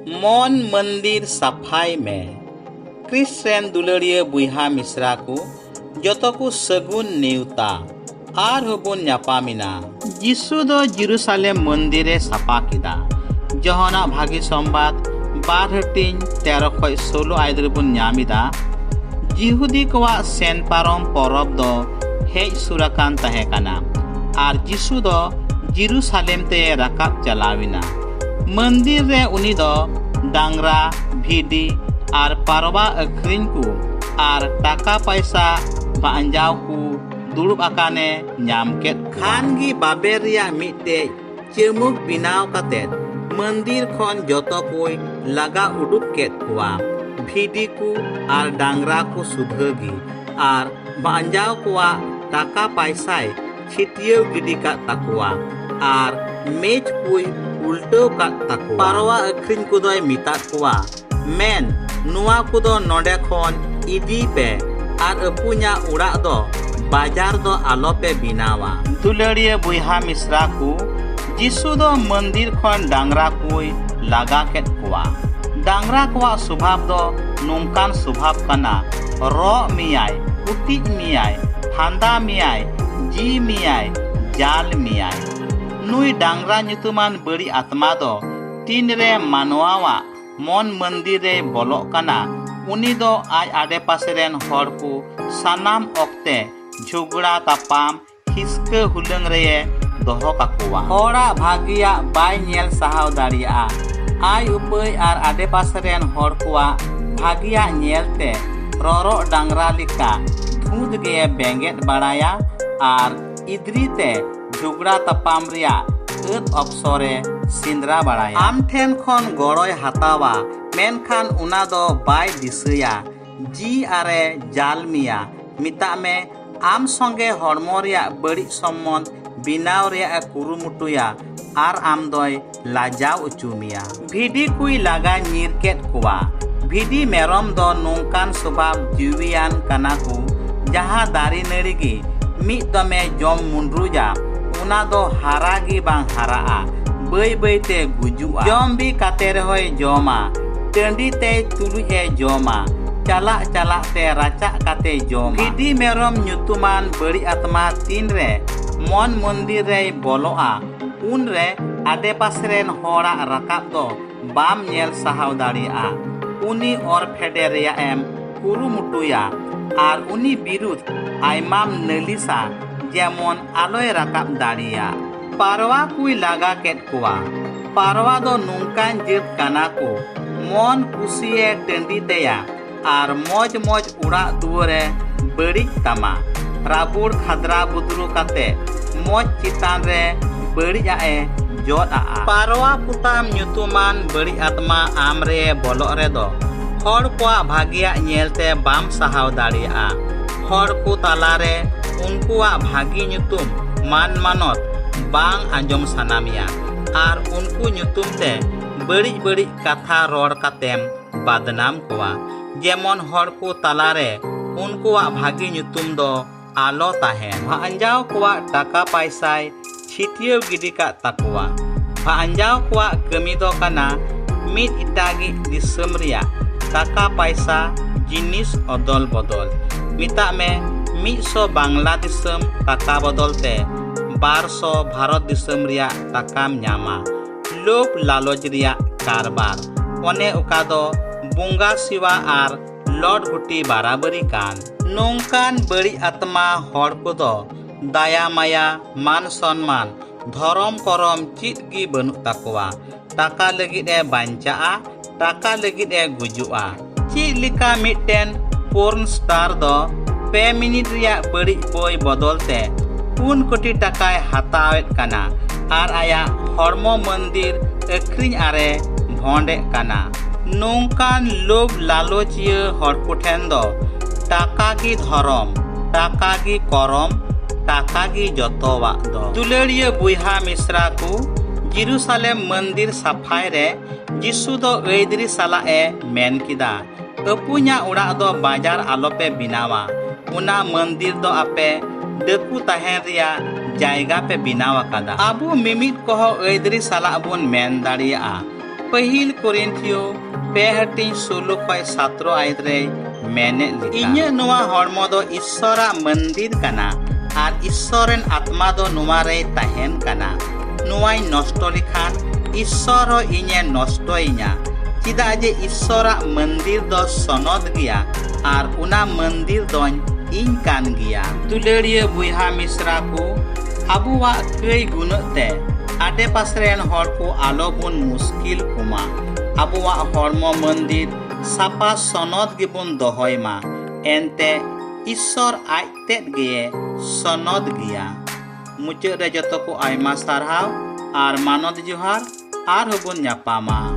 मन मंदिर सफाई में क्रिश्चियन दुलड़िया बुहा मिश्रा को जतो को सगुन नेवता आर हबुन न्यापामिना जिसु दो जेरूसालेम मंदिरे सफा किदा जहना भागी संबाद 12:13-16 आयदर बुन न्यामिदा जिहुदी कोवा सेन पारम परब दो हेज सुराकान तहे काना आर जिसु दो जेरूसालेम ते राकाब चलाविना मंदिर रे उनी दो डांगरा भिडी आर पारवा अखरिन को आर टाका पैसा बांजाव को दुड़ुब आकाने न्याम केत खानगी बाबेर रिया मिटे चेमुक बिनाव काते मंदिर खन जतो कोई लगा उडुक केत कुआ भिडी को आर डांगरा को सुधगी आर बांजाव कुआ टाका पैसा छिटियो गिडी का तकुआ आर मेज कोई उल्टो का तकुआ पारवा अखरिन को दोय मिता कुआ मेन नुआ को दो नोडे खन इदी पे आर अपुन्या उड़ा दो बाजार दो आलो पे बिनावा दुलड़िया बुहा मिश्रा को जिसु दो मंदिर खन डांगरा कोई लगा केत कुआ डांगरा कुआ स्वभाव दो नोंकान स्वभाव कना रो मियाय उटी मियाय फांदा मियाय जी मियाय जाल मियाय नुई डांगरा nyutuman बड़ी आत्मा दो तीन रे मानवावा मन मंदिर रे बोलो कना उनी दो आज आडे पासे रेन हर को सानाम ओक्ते झुगड़ा तापाम हिस्के हुलंग रे दोहो काकुआ होड़ा भागिया बाय नेल सहाव दाड़िया आय उपय आर आडे पासे रेन हर कुआ भागिया नेलते रोरो डांगरा लिका धूद गे बेंगेट बाड़ाया आर इद्रीते झुगड़ा तापाम रिया एत अवसरे सिंद्रा बाड़ाया आम ठेन खन गड़ोय हातावा मेनखान उना दो बाय दिसया जी आरे जालमिया मिता में आम संगे हड़मो रिया बड़ी सम्बन्ध बिनाव रिया कुरुमुटुया आर आम दोय लाजाव उचुमिया भिडी कुई लागा निरकेट कुआ भिडी मेरम दो नोंकान स्वभाव जीवियान काना को जहां दारी नड़ीगी मिद दमे जम मुंड्रुजा उना दो हारागी बांग हाराआ बई बईते गुजुआ जम भी काते रहोय जमा टंडी ते तुलुए जमा चला चला ते राचा काते जमा भिडी मेरम nyutuman बड़ी आत्मा तीन रे मन मंदिर रे बोलोआ उन रे आडे पासे रेन होड़ा राकाब दो बाम नेल सहाव दाड़िया उनी और फेडे रिया एम कुरुमुटुया आर उनी बिरुद आइमाम नलिसा जेमन आलोय राकाब दाड़िया पारवा कुई लागा केत कुआ पारवा दो नुंकान जेत काना को मन कुसिए टंडी तेया आर मौज मौज उड़ा दुआरे बड़ी तमा राबुड़ खादरा बुदरू काते मौज चितान रे बड़ी आए जोत आ पारवा पुताम nyutuman बड़ी आत्मा आमरे बोलो रे दो हर को भागिया नेलते बाम सहाव दाड़िया हर को तालारे उनकुआ भागी nyutum मान मानत बांग आंजम सनामिया आर उनको nyutum ते बड़ी बड़ी कथा रोड कातेम बदनाम कुआ जेमन हर को तालारे उनकुआ भागी nyutum दो आलो ताहेन भांजाव कुआ टाका पैसा छिटियो गिडी का तकुआ भांजाव कुआ कमी दो कना मिद इटागी दिसम रिया टाका पैसा जिनिस अदल बदल मिता में 100 बांग्ला दिसम टाका बदलते 200 भारत दिसम रिया टाकाम न्यामा लोभ लालच रिया कारबार ओने उका दो बुंगा सिवा आर लॉर्ड गुटी बराबरी कान नोंकान बड़ी आत्मा हर को दो दाया माया मान सम्मान धरम करम चित गी बनु तकुआ टाका लगिद ए बांचा टाका लगिद ए गुजुआ चित लिका मिटेन पोर्न स्टार दो 2 मिनिट रिया बड़ी बोय बदलते 3 कोटी टाकाय हातावेत काना आर आया हड़मो मंदिर अखरिन आरे भोंडे काना नोंकान लोभ लालचिया हर कोठेन दो टाका की धरम टाका की करम टाका की जतोवा दो दुलड़िया बुहा मिश्रा को जेरूसालेम मंदिर सफाई रे जिसु दो एदरी साला ए मेन किदा अपुन्या उड़ा दो बाजार आलोपे बिनावा उना मंदिर दो आपे दकु ताहेन रिया जायगा पे बिनावा कादा आबू मिमित को एदरी साला बुन main दाड़िया Pahil Korintiyo 2:16 ayat re menit lika. Inya noa hormo do Ishora mandir kana ar Ishoren atma do noa re tahen kana. Noai nosto likhan Ishor ho inya nosto inya. Tidak aja Ishora mandir do sonod gya ar una mandir doñ ᱤᱧ ᱠᱟᱱ ᱜᱮᱭᱟ᱾ ᱫᱩᱞᱟᱹᱲᱤᱭᱟᱹ ᱵᱚᱭᱦᱟ ᱢᱤᱥᱨᱟ ᱠᱚ, ᱟᱵᱚᱣᱟᱜ ᱠᱟᱹᱭ ᱜᱩᱱᱟᱹᱜ ᱛᱮ ᱟᱰᱮᱯᱟᱥᱮ ᱨᱮᱱ ᱦᱚᱲ ᱠᱚ ᱟᱞᱚᱵᱚᱱ ᱢᱩᱥᱠᱤᱞ ᱠᱚᱢᱟ᱾ ᱟᱵᱚᱣᱟᱜ ᱦᱚᱲᱢᱚ ᱢᱚᱱᱫᱤᱨ ᱥᱟᱯᱟ ᱥᱚᱱᱚᱫ ᱜᱮᱵᱚᱱ ᱫᱚᱦᱚᱭ ᱢᱟ, ᱮᱱᱛᱮ ᱤᱥᱥᱚᱨ ᱟᱡ ᱛᱮᱫ ᱜᱮ ᱥᱚᱱᱚᱫ ᱜᱮᱭᱟ᱾ ᱢᱩᱪᱟᱹᱫ ᱨᱮ ᱡᱚᱛᱚ ᱠᱚ ᱟᱭᱢᱟ ᱥᱟᱨᱦᱟᱣ ᱟᱨ ᱢᱟᱱᱚᱛ ᱡᱚᱦᱟᱨ, ᱟᱨᱦᱚᱸ ᱵᱚᱱ ᱧᱟᱯᱟᱢᱟ।